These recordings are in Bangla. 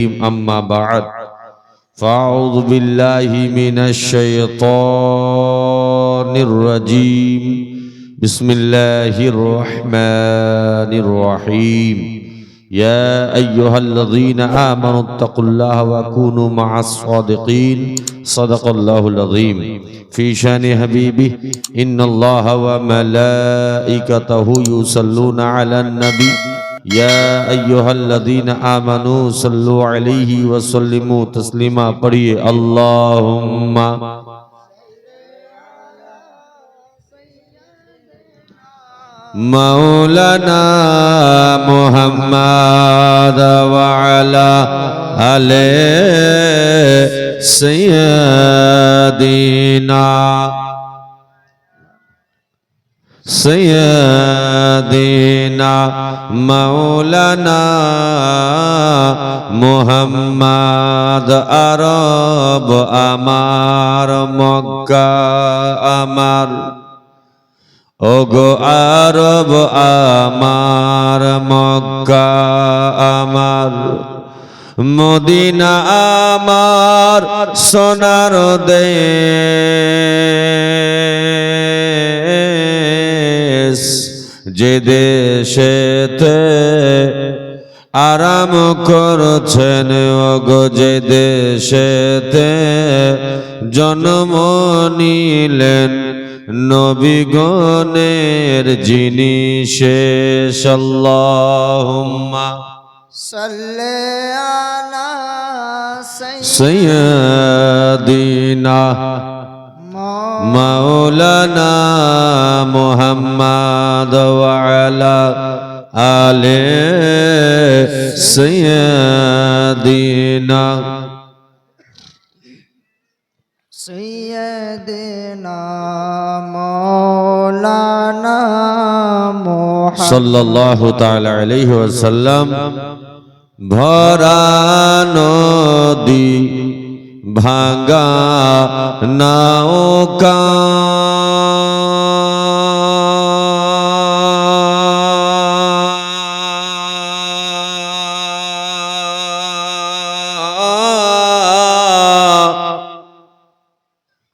أما بعد فأعوذ بالله من الشيطان الرجيم بسم الله الرحمن الرحيم يا أيها الذين آمنوا اتقوا الله وكونوا مع الصادقين صدق الله العظيم في شان حبيبه إن الله وملائكته يصلون على النبي يا أيها الذين آمنوا صلوا عليه وسلموا تسليما پڑھیے اللهم مولانا محمد وعلى آل سيدنا مولانا محمد আরব আমার মক্কা আমার ওগো আরব আমার মক্কা আমার মদিনা আমার সোনার দেশ যে দেশেতে আরাম করছেন ওগো যে দেশেতে জন্ম নিলেন নবীগণের যিনি শেষ আল্লাহুম্মা সাল্লি আলা সাইয়্যিদিনা মাওলানা মুহাম্মদ ওয়া আলা আলি সাইয়্যিদিনা سيدنا مولانا محمد সাল্লাল্লাহু তাআলা আলাইহি ওয়াসাল্লাম ভরা নদী ভাঙা নৌকা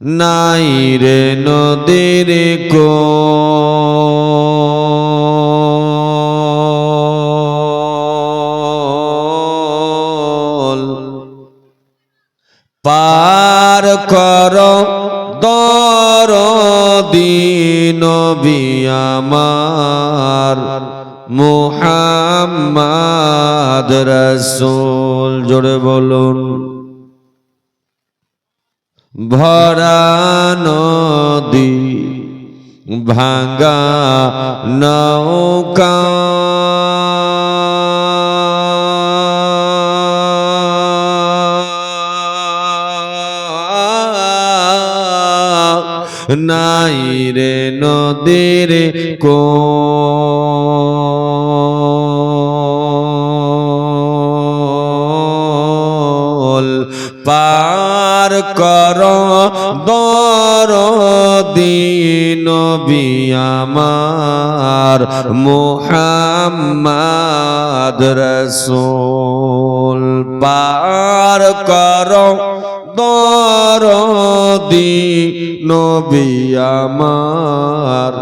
নাই রে নদীর কোল পার কর দরদি নবী আমার মুহাম্মদ রাসূল জোরে বলুন ভরা নদী ভাঙা নৌকা নাই রে নদীর কোল পার কর দরদি নবী আমার মুহাম্মদ রাসূল পার কর দরদি নবী আমার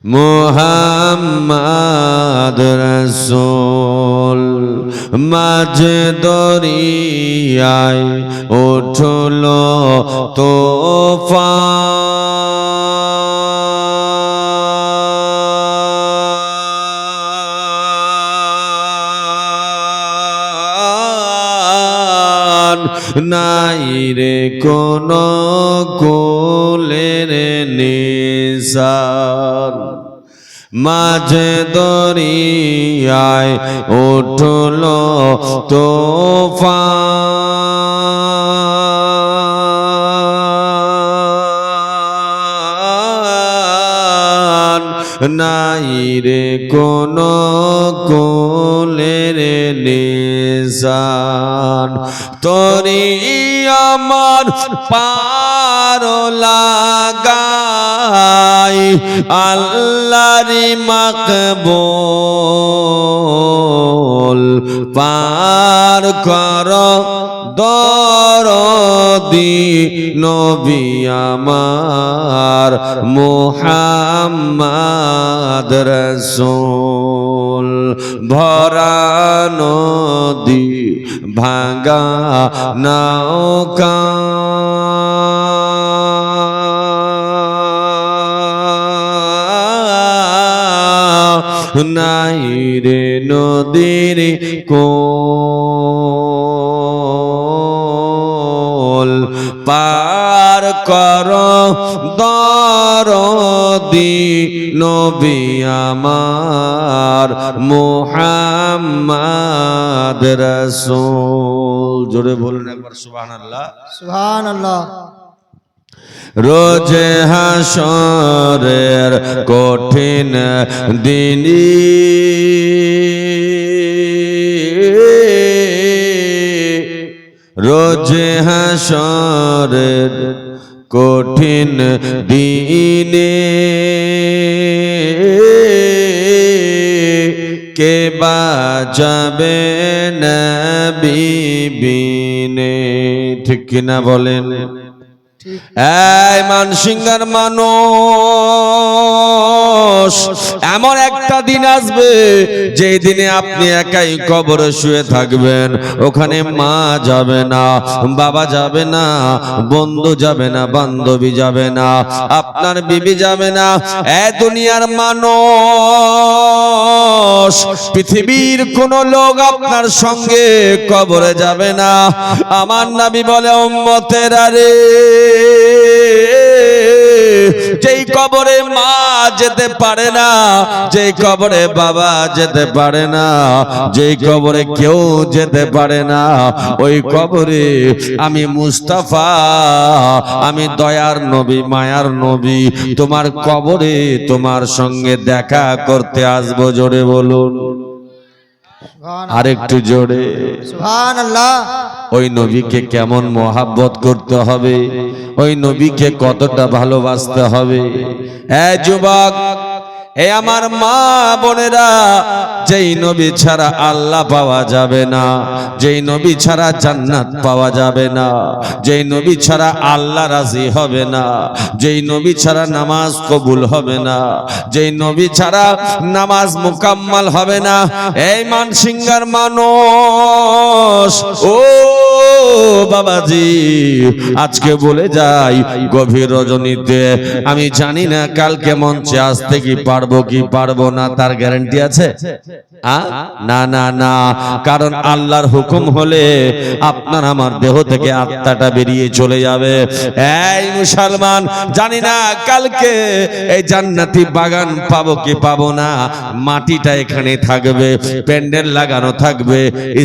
মুহাম্মদ রাসূল মাঝে দরিয়ায় উঠল তুফান নাই রে কোন কুলের নিসার মাঝে দরিয়ায় উঠল তুফান নাই রে কোন কুলের মিজান তোরি আমার পার লাগাই আল্লাহরি মাকবুল পার কর দরদি নবী আমার মুহাম্মদ রাসূল ভরা নদী ভাঙা নৌকা নাই রে নদীর কোল পার কর দরদি নবী আমার মুহাম্মদ রাসূল জোরে বলুন একবার সুবহানাল্লাহ সুবহানাল্লাহ। রোজ হাসরের কঠিন দিনে রোজ হাসরের কঠিন দিনে কে বাজাবে নবী বিনে ঠিক কিনা বলেন? এই মানসিংহার মানুষ এমন একটা দিন আসবে যে দিনে আপনি একাই কবরে শুয়ে থাকবেন। ওখানে মা যাবে না, বাবা যাবে না, বন্ধু যাবে না, বান্ধবী যাবে না, আপনার বিবি যাবে না। এই দুনিয়ার মানুষ পৃথিবীর কোন লোক আপনার সঙ্গে কবরে যাবে না। আমার নবী বলে উম্মতেরা রে, যেই কবরে মা যেতে পারে না, যেই কবরে বাবা যেতে পারে না, যেই কবরে কেউ যেতে পারে না, ওই কবরে আমি মুস্তাফা, আমি দয়ার নবী, মায়ার নবী তোমার কবরে তোমার সঙ্গে দেখা করতে আসবো। জোরে বলুন আরেকটু জোরে সুবহানাল্লাহ। ওই নবীকে কেমন মহাব্বত করতে হবে, ওই নবীকে কতটা ভালোবাসতে হবে। এ যুবক, এ আমার মা বোনেরা, যেই নবী ছাড়া আল্লাহ পাওয়া যাবে না, যেই নবী ছাড়া জান্নাত পাওয়া যাবে না, যেই নবী ছাড়া আল্লাহ রাজি হবে না, যেই নবী ছাড়া নামাজ কবুল হবে না, যেই নবী ছাড়া নামাজ মুকাম্মাল হবে না। এই মানসিংহার মানুষ, ও বাবাজি, আজকে বলে যাই গভীর রজনীতে, আমি জানি না কালকে মঞ্চে আসতে কি পারবো কি পারবো না, তার গ্যারান্টি আছে? না না না, কারণ আল্লাহর হুকুম হলে আপনার আমার দেহ থেকে আত্মাটা বেরিয়ে চলে যাবে। এই মুসলমান, জানি না কালকে এই জান্নাতি বাগান পাবো কি পাবো না। মাটিটা এখানে থাকবে, প্যান্ডেল লাগানো থাকবে,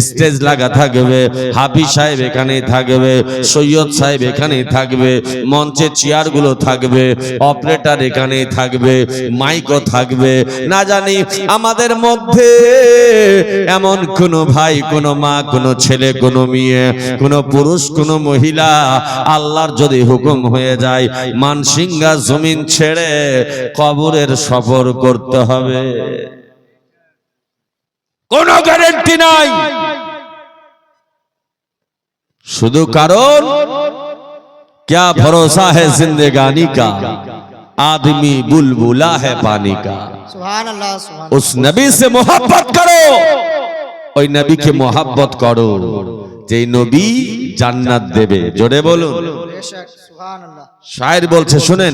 স্টেজ লাগা থাকবে, হাফিজ সাহেব এখানে থাকবে, সৈয়দ সাহেব এখানে থাকবে, মঞ্চে চেয়ারগুলো থাকবে, অপারেটর এখানে থাকবে, মাইকও থাকবে। না জানি আমাদের মধ্যে এমন কোন ভাই, কোন মা, কোন ছেলে, কোন মেয়ে, কোন পুরুষ, কোন মহিলা, আল্লাহর যদি হুকুম হয়ে যায় মানসিংহা জমিন ছেড়ে কবরের সফর করতে হবে, কোন গ্যারান্টি নাই। শুধু কারণ क्या भरोसा है जिंदगानी का, आदमी बुलबुला है पानी का। সুবহানাল্লাহ সুবহানাল্লাহ। उस नबी से मोहब्बत करो, ওই নবীকে মোহাব্বত করো, যেই নবী জান্নাত দেবে। জোরে বলুন বেশক সুবহানাল্লাহ। শায়ের বলছে শুনেন,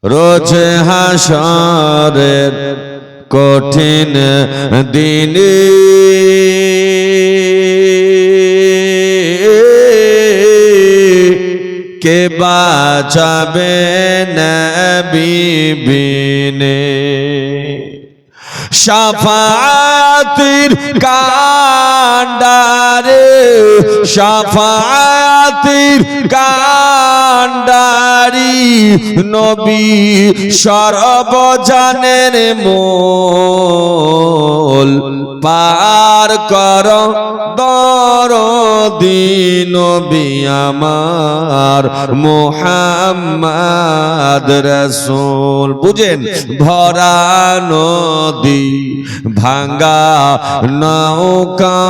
রোজ হাসরের কঠিন দিনে কে বাঁচাবে নবী বিনে, শাফাআত শাফাআতির কান্ডারে শাফাআতির কান্ডারি নবী সর্বজনের মোল পার কর দরদি নবী আমার মুহাম্মদ রাসূল। বুঝেন, ভরা নদী ভাঙ্গা নৌকা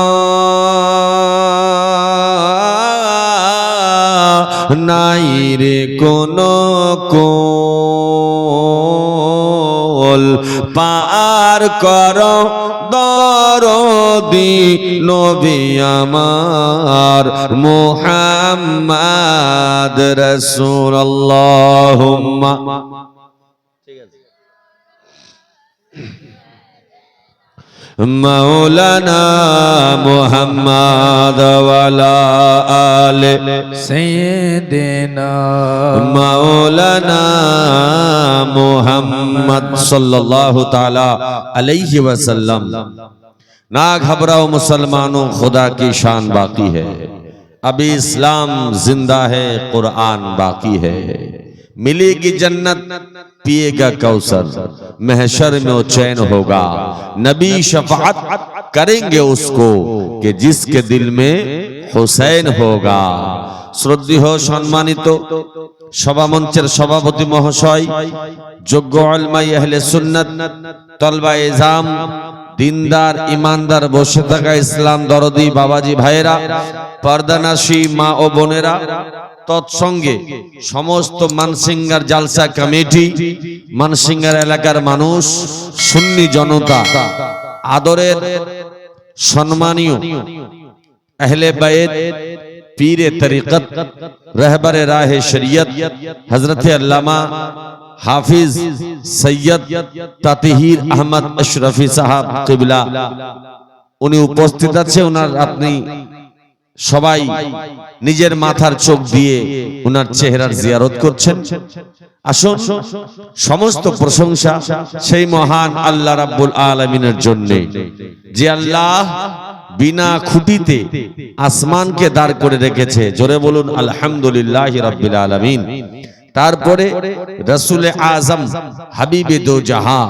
নাই রে কোনো কোল পার কর দরদি নবী আমার মুহাম্মদ রাসূল। আল্লাহুম্মা মাওলানা মুহাম্মদ ওয়ালা আলে সাইয়্যিদিনা মাওলানা মুহাম্মদ সাল্লাল্লাহু তাআলা अलैहि वसल्लम। ना घबराओ मुसलमानों, खुदा की शान बाकी है, अभी इस्लाम जिंदा है, कुरान बाकी है। मिलेगी जन्नत, पिएगा कौसर, महशर में वो चैन होगा। नबी शफाअत करेंगे उसको कि जिसके दिल में हुसैन होगा। শ্রদ্ধেয় সম্মানিত সভামঞ্চের সভাপতি মহাশয়, যোগ্য উলামায়ে আহলে সুন্নাত, তলবা ইজাম, দিনদার ইমানদার বসে থাকা ইসলাম দরদি বাবাজি ভাইয়েরা, পর্দানাশী মা ও বোনেরা, তৎসঙ্গে সমস্ত মানসিংহার জালসা কমিটি, মানসিংহার এলাকার মানুষ, সুন্নি জনতা, আদরের সম্মানীয় আহলে বাইত, পীরে তরিকত, रहबर राह शरीयत हजरत अल्लामा हाफिज सैयद तातिहिर अहमद अशरफी साहब किबला उन्हें उपस्थित আছে। ওনার আপনি সবাই নিজের মাথার চোখ দিয়ে ওনার চেহারার জিয়ারত করছেন। আসুন, সমস্ত প্রশংসা সেই মহান আল্লাহ রাব্বুল আলামিনের জন্য, যে আল্লাহ বিনা খুঁটিতে আসমানকে দাঁড় করে রেখেছে। জোরে বলুন আলহামদুলিল্লাহি রাব্বিল আলামিন। তারপরে রাসূল আযম হাবিবে দো জাহাঁ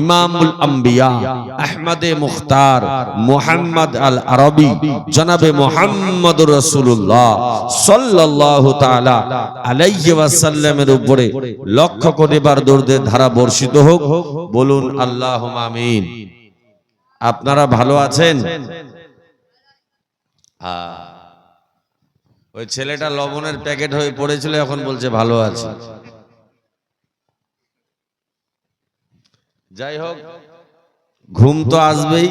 ইমামুল আম্বিয়া আহমদে মুখতার মুহাম্মদ আল আরবি জনাবে মুহাম্মদুর রাসূলুল্লাহ সাল্লাল্লাহু তাআলা আলাইহি ওয়াসাল্লামের উপরে লক্ষ কোটি বার দরুদের ধারা বর্ষিত হোক। বলুন আল্লাহুম্মা আমিন। আপনারা ভালো আছেন? ওই ছেলেটা লবণের প্যাকেট হয়ে পড়েছিল, এখন বলছে ভালো আছে। যাই হোক, ঘুম তো আসবেই।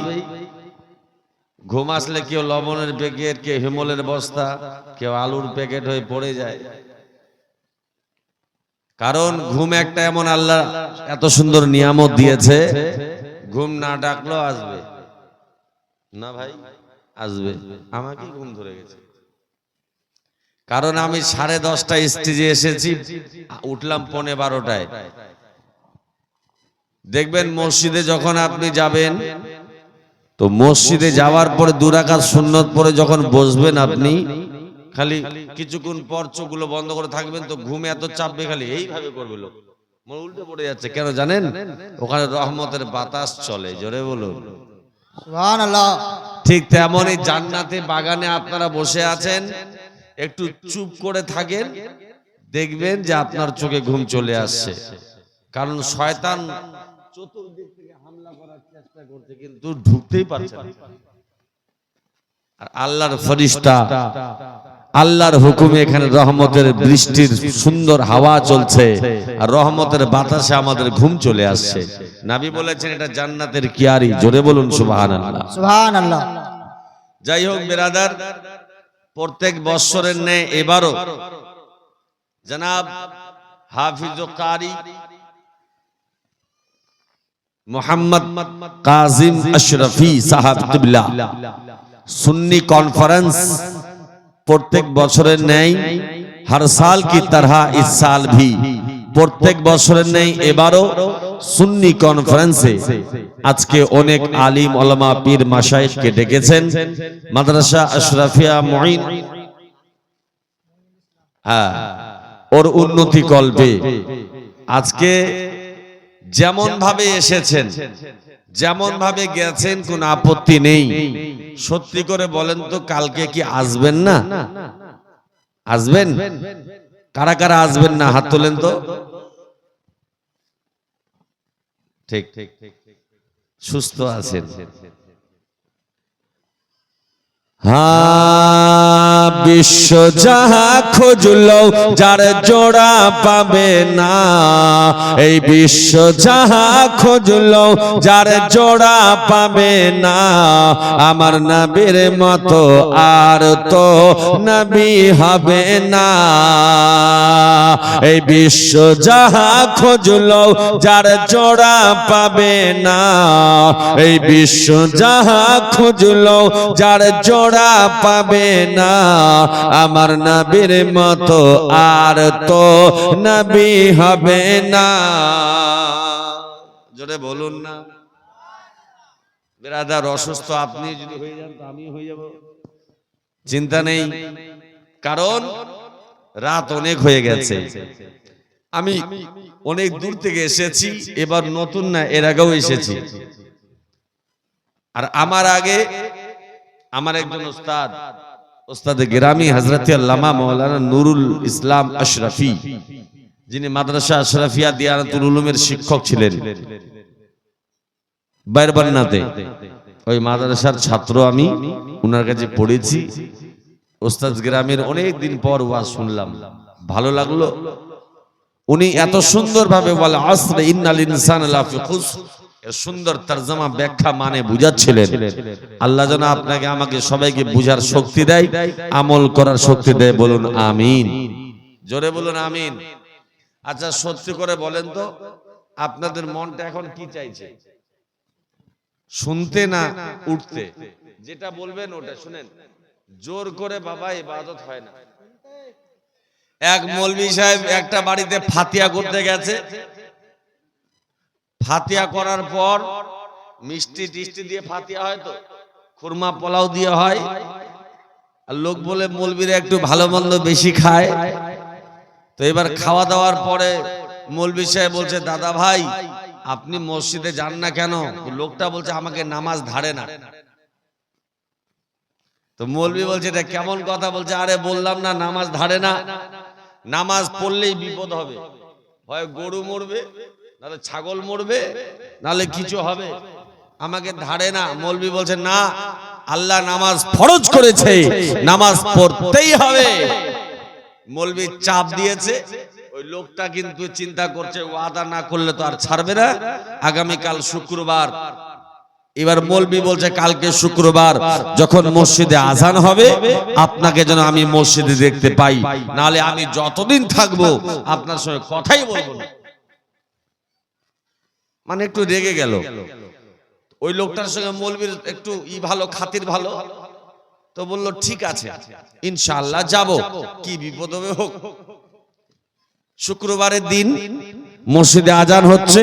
ঘুম আসলে কেউ লবণের প্যাকেট, কেউ হিমলের বস্তা, কেউ আলুর প্যাকেট হয়ে পড়ে যায়। কারণ ঘুম একটা এমন আল্লাহ এত সুন্দর নিয়ামত দিয়েছে, ঘুম না ডাকলেও আসবে না ভাই, আসবে। আমাকে ঘুম ধরে গেছে, কারণ আমি 10:30টায় স্টেজে এসেছি, উঠলাম 11:15টায়। দেখবেন মসজিদে যখন আপনি যাবেন, তো মসজিদে যাওয়ার পরে 2 রাকাত সুন্নত পরে যখন বসবেন, আপনি খালি কিছুক্ষণ পর চোখগুলো বন্ধ করে থাকবেন, তো ঘুমে এত চাপবে, খালি এইভাবে করবে, লোক মনে উল্টে পড়ে যাচ্ছে। কেন জানেন? ওখানে রহমতের বাতাস চলে। জোরে বলুন সুবহানাল্লাহ। ঠিক তেমনই জান্নাতে বাগানে আপনারা বসে আছেন, একটু চুপ করে থাকেন, দেখবেন যে আপনার চোখে ঘুম চলে আসছে। কারণ শয়তান চতুর্দিক থেকে হামলা করার চেষ্টা করছে, কিন্তু ঢুকতেই পারছে না। আর আল্লাহর ফেরেশতা, আল্লাহর হুকুমে এখানে রহমতের বৃষ্টির সুন্দর হাওয়া চলছে, আর রহমতের বাতাসে আমাদের ঘুম চলে আসছে। নবী বলেছেন এটা জান্নাতের কিয়ারি। জোরে বলুন সুবহানাল্লাহ। সুবহানাল্লাহ। যাই হোক বিরাদার, প্রত্যেক বছরের ন্যায় এবারও জনাব হাফিজ ও কারি মোহাম্মদ কাজিম अशरफी साहब किबला सुन्नी कॉन्फ्रेंस प्रत्येक बছরের ন্যায় हर साल की तरह इस साल भी প্রত্যেক বছরের নেই এবারও সুন্নি কনফারেন্সে আজকে অনেক আলিম ওলামা পীর মাশায়েখকে ডেকেছেন। মাদ্রাসা আশরাফিয়া মুঈন ওর উন্নতি কল্পে আজকে যেমন ভাবে এসেছেন যেমন ভাবে গেছেন কোন আপত্তি নেই। সত্যি করে বলেন তো কালকে কি আসবেন না? আসবেন? কারা কারা আসবেন না হাত তোলেন তো। ঠিক সুস্থ আছেন? বিশ্ব যাহা খুঁজলো যার জোড়া পাবে না, এই বিশ্ব যাহা খুঁজলো যার জোড়া পাবে না, আমার নবীর মতো আর তো নবী হবে না। এই বিশ্ব যাহা খুঁজলো যার জোড়া পাবে না, এই বিশ্ব যাহা খুঁজলো যার জোড়া পাবে না, আমার নবীর মতো আর তো নবী হবে না। জোরে বলুন না। বিরাদার অসুস্থ, আপনি যদি হয়ে যান তো আমি হয়ে যাব, চিন্তা নেই, কারণ রাত অনেক হয়ে গেছে। আমি অনেক দূর থেকে এসেছি, এবার নতুন না, এর আগেও এসেছি। আর আমার আগে আমার একজন ওস্তাদ গ্রামী হযরত আল্লামা মাওলানা নুরুল ইসলাম আশরাফি, যিনি মাদ্রাসা আশরাফিয়া দিয়ানাতুল উলুমের শিক্ষক ছিলেন বাইরবান্নাতে, ওই মাদ্রাসার ছাত্র আমি, উনার কাছে পড়েছি। ওস্তাদ গ্রামের অনেক দিন পর ওয়াজ শুনলাম, ভালো লাগলো। উনি এত সুন্দরভাবে বলে আসর ইন্নাল ইনসানা লাফি খুসর, সুন্দর তরজমা ব্যাখ্যা মানে বুঝাচ্ছিলেন। আল্লাহ যেন আপনাকে আমাকে সবাইকে বুঝার শক্তি দেয়, আমল করার শক্তি দেয়। বলুন আমিন, জোরে বলুন আমিন। আচ্ছা সত্যি করে বলেন তো, আপনাদের মনটা এখন কি চাইছে? শুনতে না উঠতে? যেটা বলবেন ওটা শুনেন। জোর করে বাবা ইবাদত হয় না। এক মৌলভী সাহেব একটা বাড়িতে ফাতিয়া করতে গেছে, ফাতিয়া করার পর মিষ্টি টিষ্টি দিয়ে ফাতিয়া হয়, তো খুরমা পোলাও দিয়ে হয়। আর লোক বলে মৌলবীরা একটু ভালো মন্দ বেশি খায়। তো এবার খাওয়া দাওয়ার পরে মৌলভী সাহেব বলছে, দাদা ভাই আপনি মসজিদে যান না কেন? লোকটা বলছে আমাকে নামাজ ধারে না। তো মৌলভী বলছে এটা কেমন কথা? বলছে আরে বললাম না নামাজ ধারে না, নামাজ পড়লেই বিপদ হবে, হয় গরু মরবে, নাহলে ছাগল মরবে, নাহলে কিছু হবে, আমাকে ধারে না। মৌলভী বলছে না, আল্লাহ নামাজ ফরজ করেছে, নামাজ পড়তেই হবে। মৌলভী চাপ দিয়েছে। ওই লোকটা কিন্তু চিন্তা করছে ওয়াদা না করলে তো আর ছাড়বে না। আগামীকাল শুক্রবার, এবার মৌলভী বলছে কালকে শুক্রবার যখন মসজিদে আজান হবে আপনাকে যেন আমি মসজিদে দেখতে পাই, নাহলে আমি যতদিন থাকবো আপনার সঙ্গে কথাই বলবো না। মানে একটু রেগে গেল। ওই লোকটার সঙ্গে মৌলভীর একটু ভালো, খাতির ভালো। তো বলল ঠিক আছে ইনশাআল্লাহ যাব, কি বিপদ হবে হোক। শুক্রবারের দিন মসজিদে আজান হচ্ছে,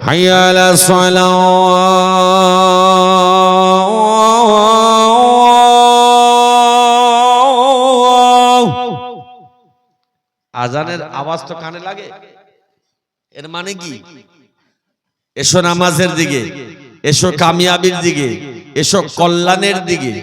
হাইয়া আলাস সালাহ, আজানের আওয়াজ তো কানে লাগে। এর মানে কি? এসো নামাজের দিকে, এসো কামিয়াবির দিকে, এসো কল্যাণের দিকে।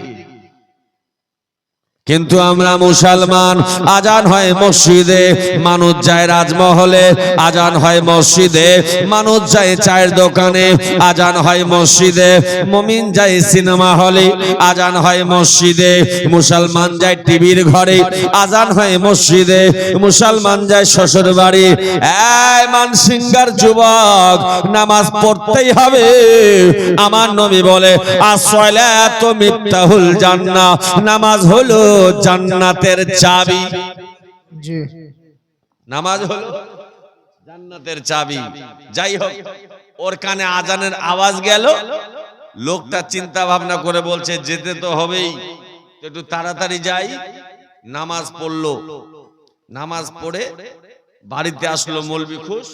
কিন্তু আমরা মুসলমান, আজান হয় মসজিদে, মানুষ যায় রাজমহলে, আজান হয় মসজিদে, মানুষ যায় চায়ের দোকানে, আজান হয় মসজিদে, মুমিন যায় সিনেমা হলে, আজান হয় মসজিদে, মুসলমান যায় টিভির ঘরে, আজান হয় মসজিদে, মুসলমান যায় শ্বশুর বাড়ি। এই মানসিংহার যুবক, নামাজ পড়তেই হবে। আমার নবী বলে আসসালাতু মিফতাহুল জান্নাহ, নামাজ হলো জান্নাতের চাবি। জি, নামাজ হলো জান্নাতের চাবি। যাই হোক, ওর কানে আজানের আওয়াজ গেল, লোকটা চিন্তা ভাবনা করে বলছে যেতে তো হবেই, একটু তাড়াতাড়ি যাই। নামাজ পড়লো, নামাজ পড়ে বাড়িতে আসলো মৌলবি খুশ,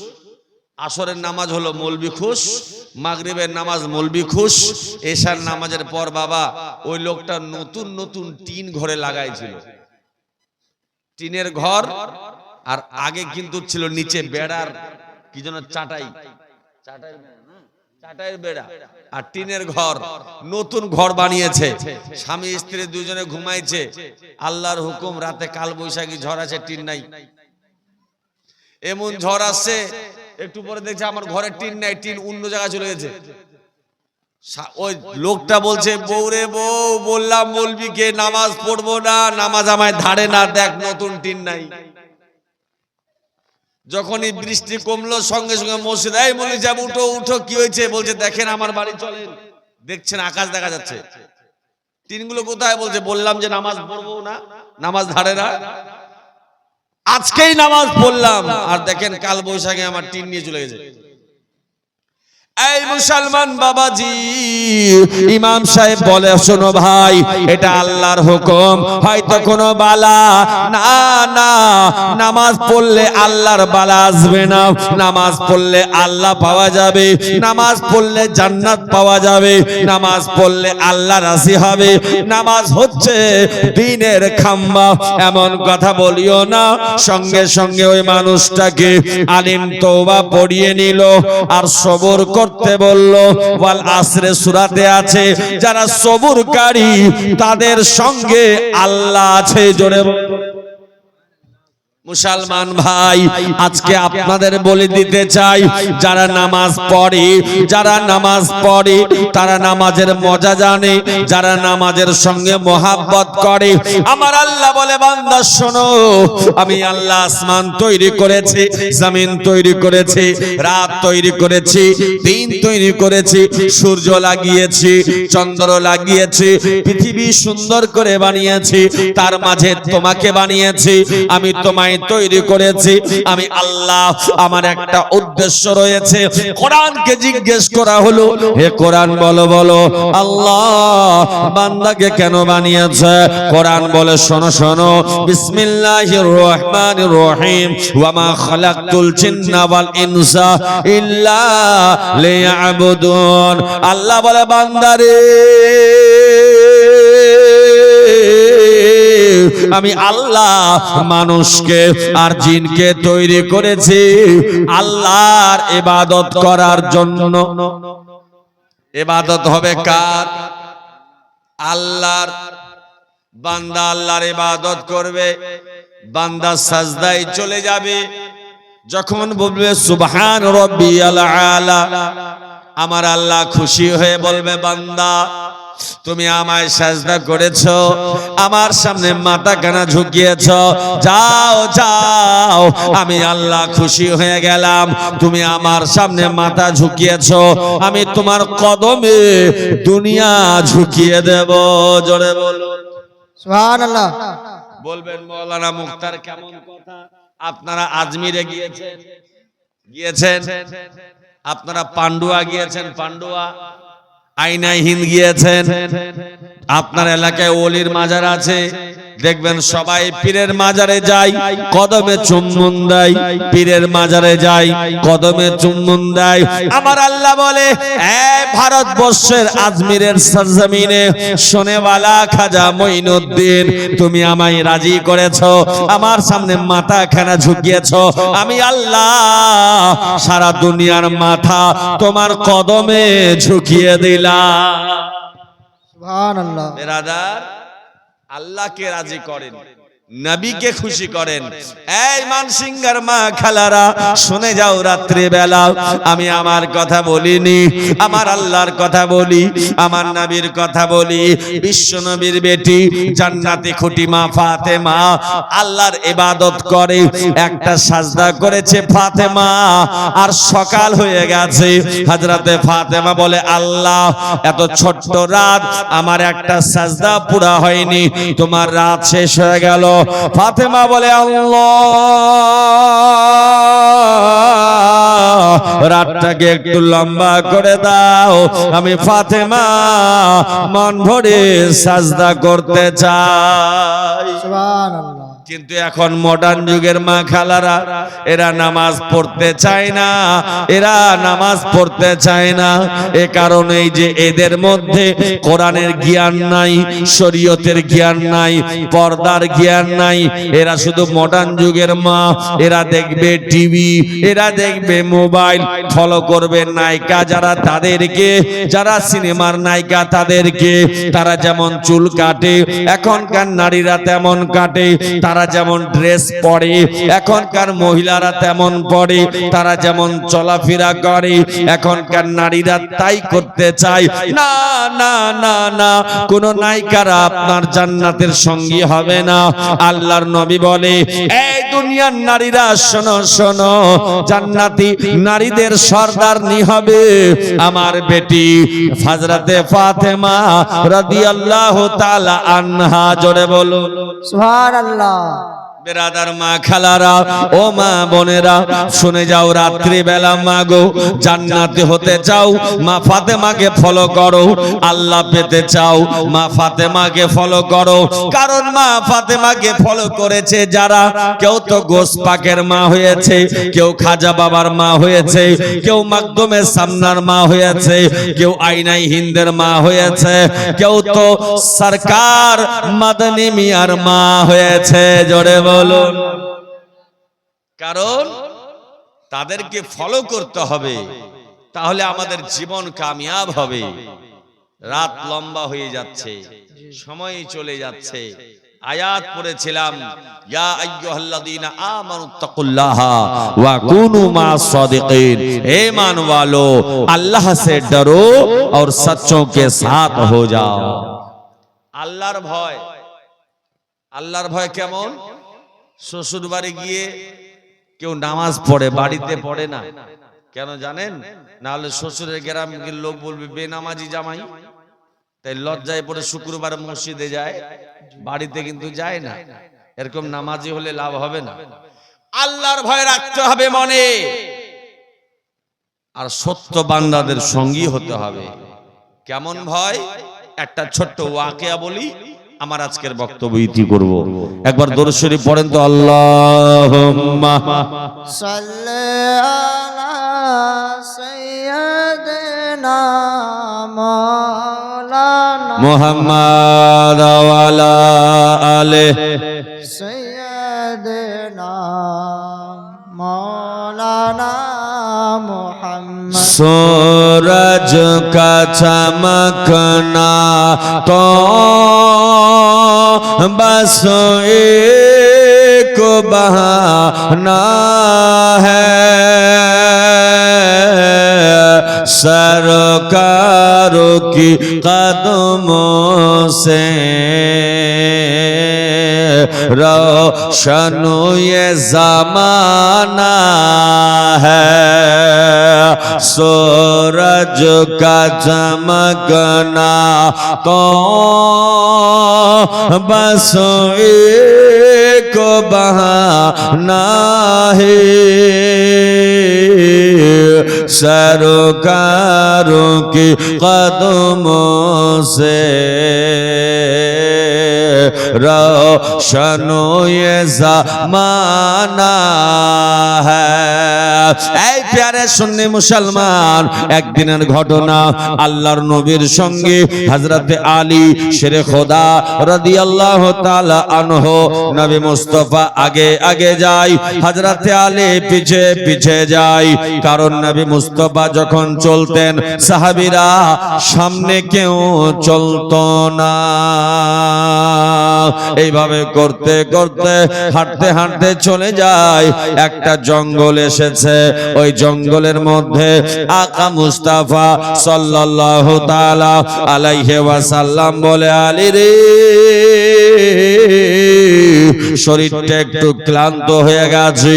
আসরের নামাজ হলো মৌলবি খুশ, মাগরিবের নামাজ মৌলবি খুশ, এশার নামাজের পর বাবা ওই লোকটা নতুন নতুন টিন ঘরে লাগাইছিল, টিনের ঘর। আর আগে কিন্তু ছিল নিচে বেড়ার কি যেন চাটাই, চাটাইয়ের বেড়া আর টিনের ঘর, নতুন ঘর বানিয়েছে। স্বামী স্ত্রী দুজনে ঘুমাইছে, আল্লাহর হুকুম রাতে কাল বৈশাখী ঝড় আছে, টিন নাই। এমন ঝড় আসছে, একটু পরে দেখছে আমার ঘরে টিন নাই, টিন অন্য জায়গায় চলে গেছে। ওই লোকটা বলছে, বউরে বউ, বললাম মৌলবীকে নামাজ পড়বো না, নামাজ আমায় ধারে না, দেখ নতুন টিন নাই। যখনই বৃষ্টি কমলো সঙ্গে সঙ্গে মসজিদ, এই মৌলবী সাহেব উঠো উঠো, কি হয়েছে? বলছে দেখেন আমার বাড়ি চলেন, দেখছেন আকাশ দেখা যাচ্ছে, টিনগুলো কোথায়? বলছে বললাম যে নামাজ পড়বো না, নামাজ ধারে না, আজকেই নামাজ পড়লাম, আর দেখেন কাল বৈশাখে আমার টিন নিয়ে চলে গেছে। এই মুসলমান বাবাজি, ইমাম সাহেব বলে, শোনো ভাই, এটা আল্লাহর হুকুম, হয়তো কোনো বালা না, না নামাজ পড়লে আল্লাহর বালা আসবে না, নামাজ পড়লে আল্লাহ পাওয়া যাবে, নামাজ পড়লে জান্নাত পাওয়া যাবে, নামাজ পড়লে আল্লাহ রাজি হবে, নামাজ হচ্ছে দ্বীনের খাম্বা। এমন কথা বলিও না। সঙ্গে সঙ্গে ওই মানুষটাকে আলিম তওবা পড়িয়ে নিল আর সবর করতে বলল। ওয়াল আসরে সূরাতে আছে, যারা সবরকারী তাদের সঙ্গে আল্লাহ আছে। জোরে মুসলমান ভাই, আজকে আপনাদের বলে দিতে চাই, যারা নামাজ পড়ে, যারা নামাজ পড়ে তারা নামাজের মজা জানে, যারা নামাজের সঙ্গে মোহাব্বত করে। আমার আল্লাহ বলে, বান্দা শোনো, আমি আল্লাহ আসমান তৈরি করেছি, জমিন তৈরি করেছি, রাত তৈরি করেছি, দিন তৈরি করেছি, সূর্য লাগিয়েছি, চন্দ্র লাগিয়েছি, পৃথিবী সুন্দর করে বানিয়েছি, তার মাঝে তোমাকে বানিয়েছি, আমি তোমায় তৈরি করেছি। আমি আল্লাহ, আমার একটা উদ্দেশ্য রয়েছে। কোরআনকে জিজ্ঞেস করা হলো, হে কোরআন বলো বলো, আল্লাহ বান্দাকে কেন বানিয়েছে? কোরআন বলে, শোনো শোনো, বিসমিল্লাহির রহমানির রহিম, ওয়া মা খালাকতুল জিন্না ওয়াল ইনসা ইল্লা লিয়াবুদুন। আল্লাহ বলে, বান্দারে, আমি আল্লাহ মানুষকে আর জিনকে তৈরি করেছি আল্লাহর ইবাদত করার জন্য। ইবাদত হবে কার? আল্লাহর। বান্দা আল্লাহর ইবাদত করবে, বান্দা সাজদায় চলে যাবে, যখন বলবে সুবহান রাব্বিয়াল আলা, আমার আল্লাহ খুশি হয়ে বলবে, বান্দা তুমি আমায় সাজদা করেছো, আমার সামনে মাথা কানা ঝুঁকিয়েছো, যাও যাও, আমি আল্লাহ খুশি হয়ে গেলাম, তুমি আমার সামনে মাথা ঝুঁকিয়েছো, আমি তোমার কদমে দুনিয়া ঝুঁকিয়ে দেব। জোরে বলুন সুবহানাল্লাহ। বলবেন মৌলানা মুখতার কেমন কথা? আপনারা আজমিরে গিয়েছেন, আপনারা পান্ডুয়া গিয়েছেন, পান্ডুয়া আইনাই হিন্দ গিয়েছেন, আপনার এলাকায় ওলির মাজার আছে, দেখবেন সবাই পীরের মাজারে যায়, কদমে চুম্বন দেয়, পীরের মাজারে যায়, কদমে চুম্বন দেয়। আমার আল্লাহ বলে, এই ভারতবর্ষের আজমিরের সরজমিনে শোনেওয়ালা খাজা মঈনুদ্দিন, তুমি আমায় রাজি করেছো, আমার সামনে মাথা খানা ঝুঁকিয়েছো, আমি আল্লাহ সারা দুনিয়ার মাথা তোমার কদমে ঝুঁকিয়ে দিলাম। সুবহানাল্লাহ। বেরাদার, আল্লাহকে রাজি করেন, নবীকে খুশি করেন। এই মানসিংহার মা খালারা শুনে যাও, রাত্রি বেলা আমি আমার কথা বলিনি, আমার আল্লাহর কথা বলি, আমার নবীর কথা বলি। বিশ্ব নবীর বেটি জান্নাতি খুঁটি মা ফাতেমা আল্লাহর ইবাদত করে, একটা সাজদা করেছে ফাতেমা, আর সকাল হয়ে গেছে। হযরতে ফাতেমা বলে, আল্লাহ এত ছোট্ট রাত, আমার একটা সাজদা পুরা হয়নি, তোমার রাত শেষ হয়ে গেল। ফাতেমা বলে, আল্লাহ রাতটাকে একটু লম্বা করে দাও, আমি ফাতেমা মন ভরে সাজদা করতে চাই। সুবহানাল্লাহ। কিন্তু এখন মডার্ন যুগের মা খালারা এরা নামাজ পড়তে চায় না, এরা নামাজ পড়তে চায় না। এ কারণেই যে এদের মধ্যে কোরআনের জ্ঞান নাই, শরীয়তের জ্ঞান নাই, পর্দার জ্ঞান নাই। এরা শুধু মডার্ন যুগের মা, এরা দেখবে টিভি, এরা দেখবে মোবাইল, ফলো করবে নায়িকা যারা, তাদেরকে, যারা সিনেমার নায়িকা তাদেরকে। তারা যেমন চুল কাটে এখনকার নারীরা তেমন কাটে, তারা যেমন ড্রেস পরে এখনকার মহিলারা তেমন পরে, তারা যেমন চলাফেরা করে এখনকার নারীরা তাই করতে চায়। না না না না, কোন নায়িকারা আপনার জান্নাতের সঙ্গী হবে না। আল্লাহর নবী বলে, এই দুনিয়ার নারীরা শোনো শোনো, জান্নাতি নারীদের সর্দারনি হবে আমার বেটি হযরতে ফাতেমা রাদিয়াল্লাহু তাআলা আনহা। জোরে বলুন সুবহানাল্লাহ। বেরাদার মা খালারা, ও মা বোনেরা, শুনে যাও, রাত্রি বেলা মা গো জান্নাতে হতে চাও, মা ফাতেমাকে ফলো করো। আল্লাহ পেতে চাও, মা ফাতেমাকে ফলো করো। কারণ মা ফাতেমাকে ফলো করেছে যারা, কেউ তো গোস পাকের মা হয়েছে, কেউ খাজা বাবার মা হয়েছে, কেউ মাকদুমে সামনার মা হয়েছে, কেউ আইনাই হিন্দের মা হয়েছে, কেউ তো সরকার মাদানী মিয়ার মা হয়েছে। জোরে বলুন। কারণ তাদেরকে ফলো করতে হবে, তাহলে আমাদের জীবন কামিয়াব হবে। রাত লম্বা হয়ে যাচ্ছে, সময় চলে যাচ্ছে। আয়াত পড়েছিলাম, ইয়া আইয়ুহাল্লাযীনা আমানুত্তাকুল্লাহা ওয়া কুনু মা'আস সাদিকিন। হে ईमान वालो, अल्लाह से डरो और सच्चों के साथ हो जाओ। আল্লাহর ভয়, আল্লাহর ভয় কেমন? শ্বশুর বাড়ি গিয়ে কেউ নামাজ পড়ে, বাড়িতে পড়ে না। কেন জানেন? না হলে শ্বশুরের গ্রামের লোক বলবে বেনামাজি জামাই, তাই লজ্জায় পড়ে শুক্রবার মসজিদে যায়, বাড়িতে কিন্তু যায় না। এরকম নামাজি হলে লাভ হবে না। আল্লাহর ভয় রাখতে হবে মনে, আর সত্য বান্দাদের সঙ্গী হতে হবে। কেমন ভয়? একটা ছোট্ট ওয়াকিয়া বলি, আমার আজকের বক্তব্য ইতি করব। একবার দরুদ শরীফ পড়েন তো, আল্লাহুম্মা সাল্লি আলা সাইয়্যিদিনা মাওলানা মুহাম্মাদ ওয়া আলা আলিহি সাইয়্যিদিনা মাওলানা মুহাম্মদ। सूरज का चमकना तो बस एक बहाना है, सरकारों की कदमों से रोशन ये ज़माना है, सूरज का चमकना तो बस एक बहाना है, सरकारों की कदमों से रोशन ये ज़माना है। এই প্যারে সুন্নি মুসলমান, একদিনের ঘটনা। আল্লাহর নবীর সঙ্গে হযরতে আলী শেরে খোদা রাদিয়াল্লাহু তাআলা আনহু, নবী মুস্তাফা আগে আগে যায়, হযরতে আলী পিছে পিছে যায়। কারণ নবী মুস্তাফা যখন চলতেন, সাহাবীরা সামনে কেউ চলতো না। এইভাবে করতে করতে হাঁটতে হাঁটতে চলে যায়। একটা জঙ্গল এসেছে, ওই জঙ্গলের মধ্যে আকা মুস্তাফা সাল্লাল্লাহু তাআলা আলাইহি ওয়াসাল্লাম বলে, আলী রে, শরীরটা একটু ক্লান্ত হয়ে গেছে,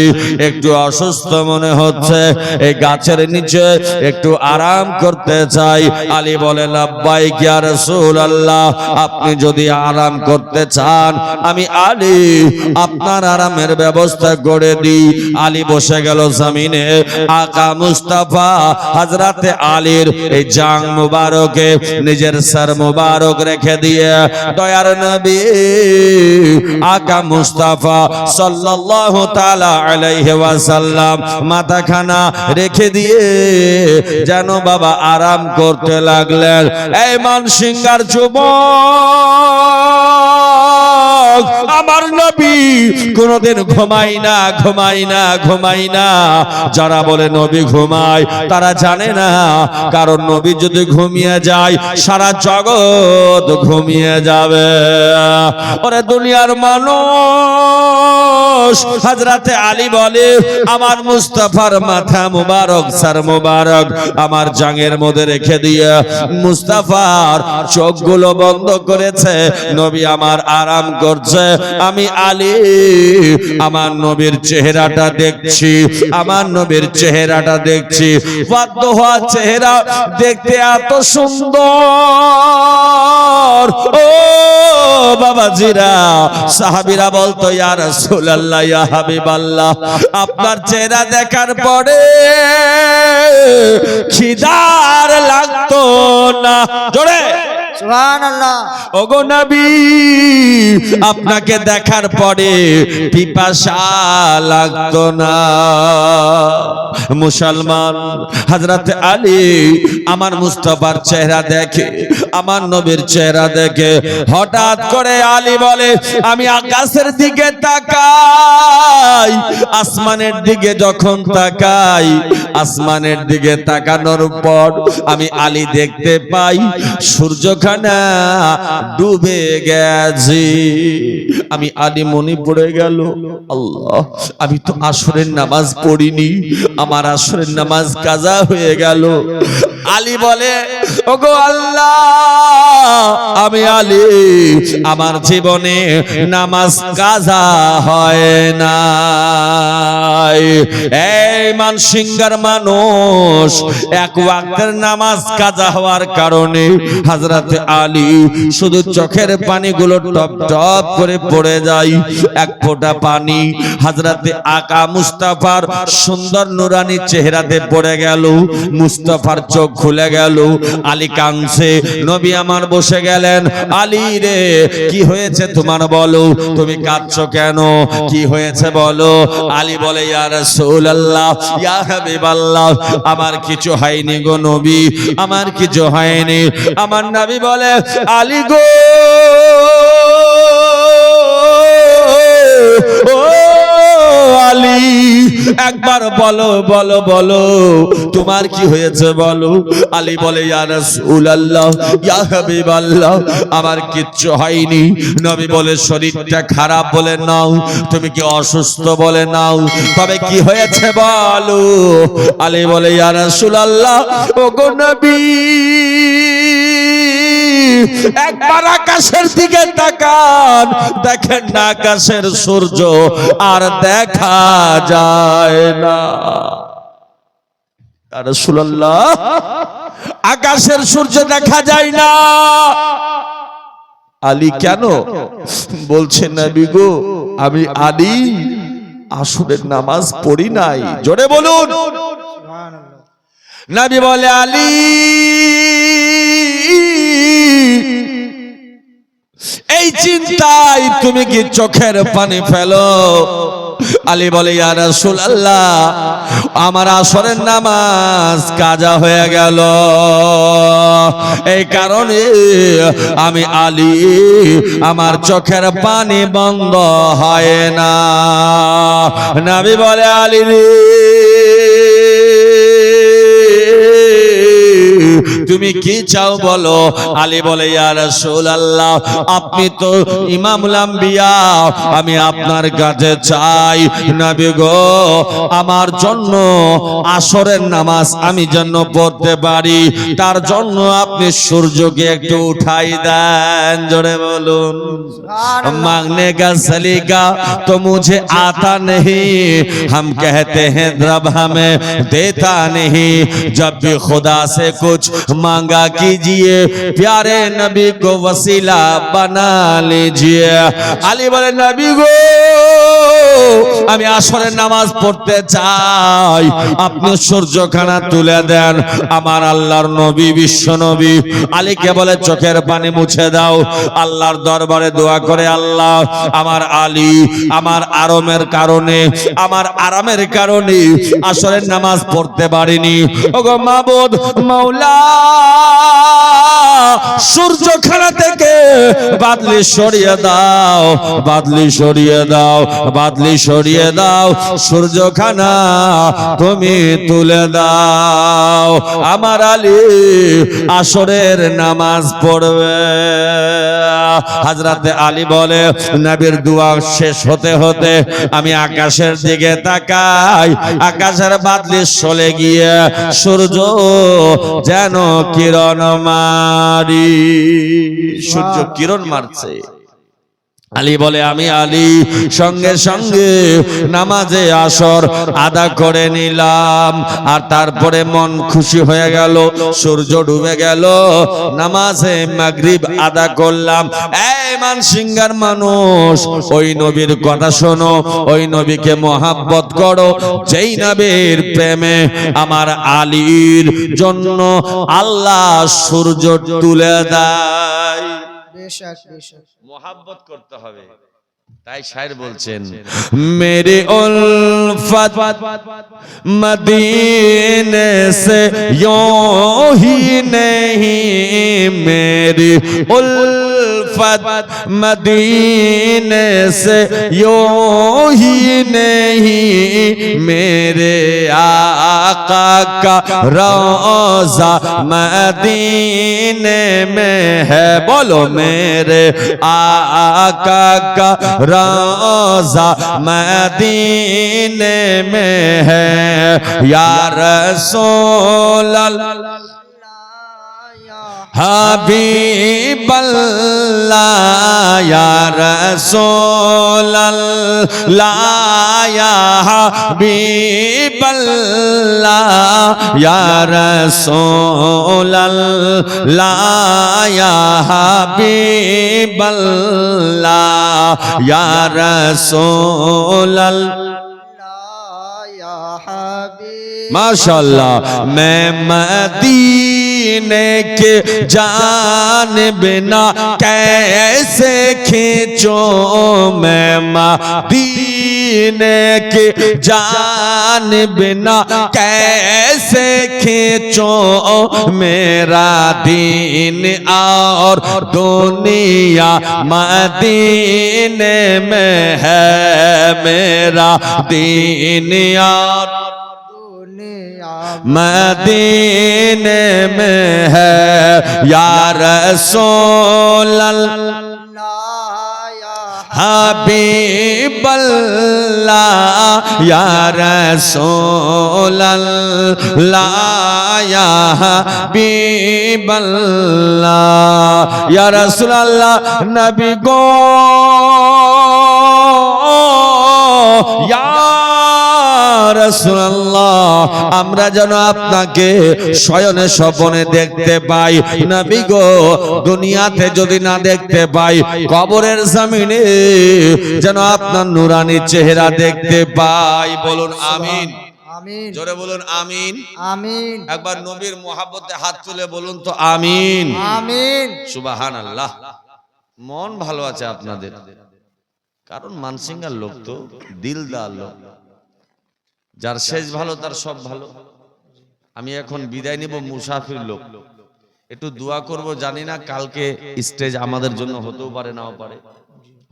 একটু অসুস্থ মনে হচ্ছে, এই গাছের নিচে একটু আরাম করতে চাই। আলী বলে, লাব্বাইক ইয়া রাসূলুল্লাহ, আপনি যদি আরাম করতে চান, আমি আলী আপনার আরামের ব্যবস্থা করে দিই। আলী বসে গেল জমিনে। আকা মুস্তাফা হযরতে আলীর এই জাং মুবারকে নিজের সর মুবারক রেখে দিয়ে, দয়ার নবী আকা মুস্তাফা সাল্লাল্লাহু তাআলা আলাইহি ওয়াসাল্লাম মাথাখানা রেখে দিয়ে যেন বাবা আরাম করতে লাগলেন। এই মানসিংহার যুবক, আমার নবী কোনদিন ঘুমাই না। যারা বলে নবী ঘুমায় তারা জানে না, কারণ নবী যদি ঘুমিয়ে যায় সারা জগৎ ঘুমিয়ে যাবে। ওরে দুনিয়ার মানুষ, হযরতে আলী বলে আমার মুস্তাফার মাথা মুবারক, সর মুবারক আমার জাঙের মধ্যে রেখে দিয়ে মুস্তাফার চোখগুলো বন্ধ করেছে, নবী আমার আরাম করছে। আমি আলী আমার নবীর চেহারাটা দেখছি, বাধ্য হওয়া চেহারা দেখতে এত সুন্দর। ও বাবাজিরা, সাহাবীরা বলতো ইয়া রাসূলুল্লাহ, ইয়া হাবিবাল্লাহ, আপনার চেহারা দেখার পরে খিদার লাগতো না। জোরে সুবহানাল্লাহ। ওগো নবী, আপনাকে দেখার পরে পিপাসা লাগতো না। মুসলমান, হযরতে আলী আমার মুস্তাফার চেহারা দেখে, আমার নবীর চেহারা দেখে, হঠাৎ করে আলী বলে আমি আকাশের দিকে তাকাই। আসমানের দিকে যখন তাকাই, আসমানের দিকে তাকানোর পর আমি আলী দেখতে পাই সূর্যখানা ডুবে গেছে। আমি আলী মনে পড়ে গেল, আল্লাহ আমি তো আসরের নামাজ পড়িনি, আমার আসরের নামাজ কাজা হয়ে গেল। আলী বলে ওগো আল্লাহ, আমি আলী আমার জীবনে নামাজ কাজা হয় না। এই মানসিংহার মানুষ, এক ওয়াক্তের নামাজ কাজা হওয়ার কারণে হযরতে আলী শুধু চোখের পানিগুলো টপ টপ করে পড়ে যায়। এক ফোঁটা পানি হযরতে আকা মুস্তাফার সুন্দর নুরানি চেহারাতে পড়ে গেল, মুস্তাফার চোখ খুলে গেল। আলী কাঁদছে, নবী আমার বসে গেলেন। আলী রে, কি হয়েছে তোমার, বলো, তুমি কাঁদছো কেন, কি হয়েছে বলো? আলী বলে ইয়া রাসূলুল্লাহ, ইয়া হাবিবাল্লাহ, আমার কিছু হয়নি গো নবী, আমার কিছু হয়নি। আমার নবী বলে আলী গো, ও আলী, একবার বলো বলো বলো, তোমার কি হয়েছে বলো। আলী বলে ইয়া রাসূলুল্লাহ, ইয়া হাবিবাল্লাহ, আমার কিচ্ছু হয়নি। নবী বলে শরীরটা খারাপ বলে নাও, তুমি কি অসুস্থ বলে নাও, তবে কি হয়েছে বলো। আলী বলে ইয়া রাসূলুল্লাহ, ওগো নবী, একবার আকাশের দিকে তাকান, দেখেন না আকাশের সূর্য আর দেখা যায় না। ইয়া রাসূলুল্লাহ, আকাশের সূর্য দেখা যায় না। আলী কেন? বলছে নবী গো, আমি আলী আসরের নামাজ পড়ি নাই। জোরে বলুন। নবী বলে আলী, এই চিন্তায় তুমি কি চোখের পানি ফেলো? আলী বলে ইয়া রাসূলুল্লাহ, আমার আসরের নামাজ কাজা হয়ে গেল, এই কারণে আমি আলী আমার চোখের পানি বন্ধ হয় না। নবী বলে আলী রে, তুমি কি চাও বলো। আলী বলে ইয়া রাসূলুল্লাহ, আপনি তো ইমামুল আম্বিয়া, আমি আপনার কাছে চাই নবী গো, আমার জন্য আসরের নামাজ আমি যেন পড়তে পারি, তার জন্য আপনি সূর্যকে একটু উঠাই দেন। জোরে বলুন। मांगने का सलीका तो मुझे आता नहीं, हम कहते हैं रब हमें देता नहीं, जब भी खुदा से कुछ मांगा कीजिए प्यारे नबी को वसीला बना लीजिए আলী বলে নবী গো আমি আসরের নামাজ পড়তে চাই আপনি সূর্যখানা তুলে দেন আমার আল্লাহর নবী বিশ্ব নবী আলীকে বলে চোখের পানি মুছে দাও আল্লাহর দরবারে দোয়া করে আল্লাহ আমার আলী আমার আরামের কারণে আসরের নামাজ পড়তে পারিনি ওগো মাবুদ মাওলা সূর্যখানা থেকে বাদলি সরিয়ে দাও সূর্যখানা তুমি তুলে দাও আমার আলী আসরের নামাজ পড়বে হযরতে আলী বলে নবীর দোয়া শেষ হতে হতে আমি আকাশের দিকে তাকাই আকাশের বাদলি সরে গিয়ে সূর্য যেন কিরণ মারি সূর্য কিরণ মারছে আলী বলে আমি আলী সঙ্গে সঙ্গে নামাজে আসর আদা করে নিলাম আর তারপরে মন খুশি হয়ে গেল সূর্য ডুবে গেল নামাজে মাগরিব আদা করলাম এই মানসিংহার মানুষ ওই নবীর কথা শোনো ওই নবীকে মহব্বত করো যেই নবীর প্রেমে আমার আলীর জন্য আল্লাহ সূর্য তুলে দেয় बेशक बेशक मोहब्बत करते হবে তাই শায়ের বলছেন मेरी उल्फत मदीने से यूं ही नहीं मेरी उल्फत मदीने से यूं ही नहीं मेरे आका का रोज़ा मदीने में है बोलो मेरे आका का रोज़ा मदीने में है या रसूल अल्लाह हबीब अल्लाह या रसूल अल्लाह या हबीब अल्लाह या रसूल अल्लाह या हबीब अल्लाह या रसूल या हबीब माशाअल्लाह मैं मदीने के जान बिना कैसे खींचो मैं मदीने के जान बिना कैसे खींचो मेरा दीन और दुनिया मदीने में है मेरा दीन और मदीने में है या रसूल हबीब अल्लाह या रसूल अल्लाह या हबीब अल्लाह या रसूल अल्लाह नबी गो या রাসূলুল্লাহ আমরা যেন আপনাকে শয়নে স্বপ্নে দেখতে পাই নবী গো দুনিয়াতে যদি না দেখতে পাই কবরের জমিনে যেন আপনার নূরানি চেহারা দেখতে পাই বলুন আমিন आमीन জোরে বলুন আমিন आमीन একবার নবীর মহব্বতে হাত তুলে বলুন তো আমিন आमीन সুবহানাল্লাহ মন ভালো আছে আপনাদের কারণ মানসিংহার লোক তো দিলদার লোক যার শেষ ভালো তার সব ভালো আমি এখন বিদায় নিব মুসাফির লোক একটু দোয়া করব জানি না কালকে স্টেজ আমাদের জন্য হতেও পারে নাও পারে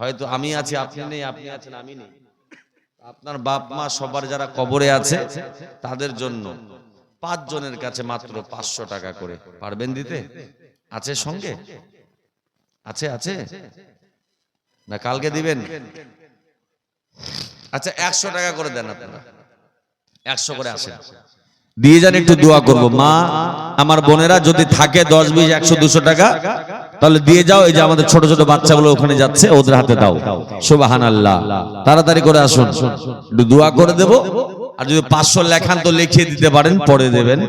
হয়তো আমি আছি আপনি নেই আপনি আছেন আমি নেই আপনার বাপ মা সবার যারা কবরে আছে তাদের জন্য 5 জনের কাছে মাত্র 500 টাকা করে পারবেন দিতে আছে সঙ্গে আছে আছে না কালকে দিবেন আচ্ছা 100 টাকা করে দেন আপনারা 100 করে আসেন দিয়ে যান একটু দোয়া করব মা আমার বোনেরা যদি থাকে 10 20 100 200 টাকা তাহলে দিয়ে যাও এই যে আমাদের ছোট ছোট বাচ্চাগুলো ওখানে যাচ্ছে ওদের হাতে দাও সুবহানাল্লাহ তাড়াতাড়ি করে আসুন একটু দোয়া করে দেব আর যদি 500 লেখান তো লিখিয়ে দিতে পারেন পরে দেবেন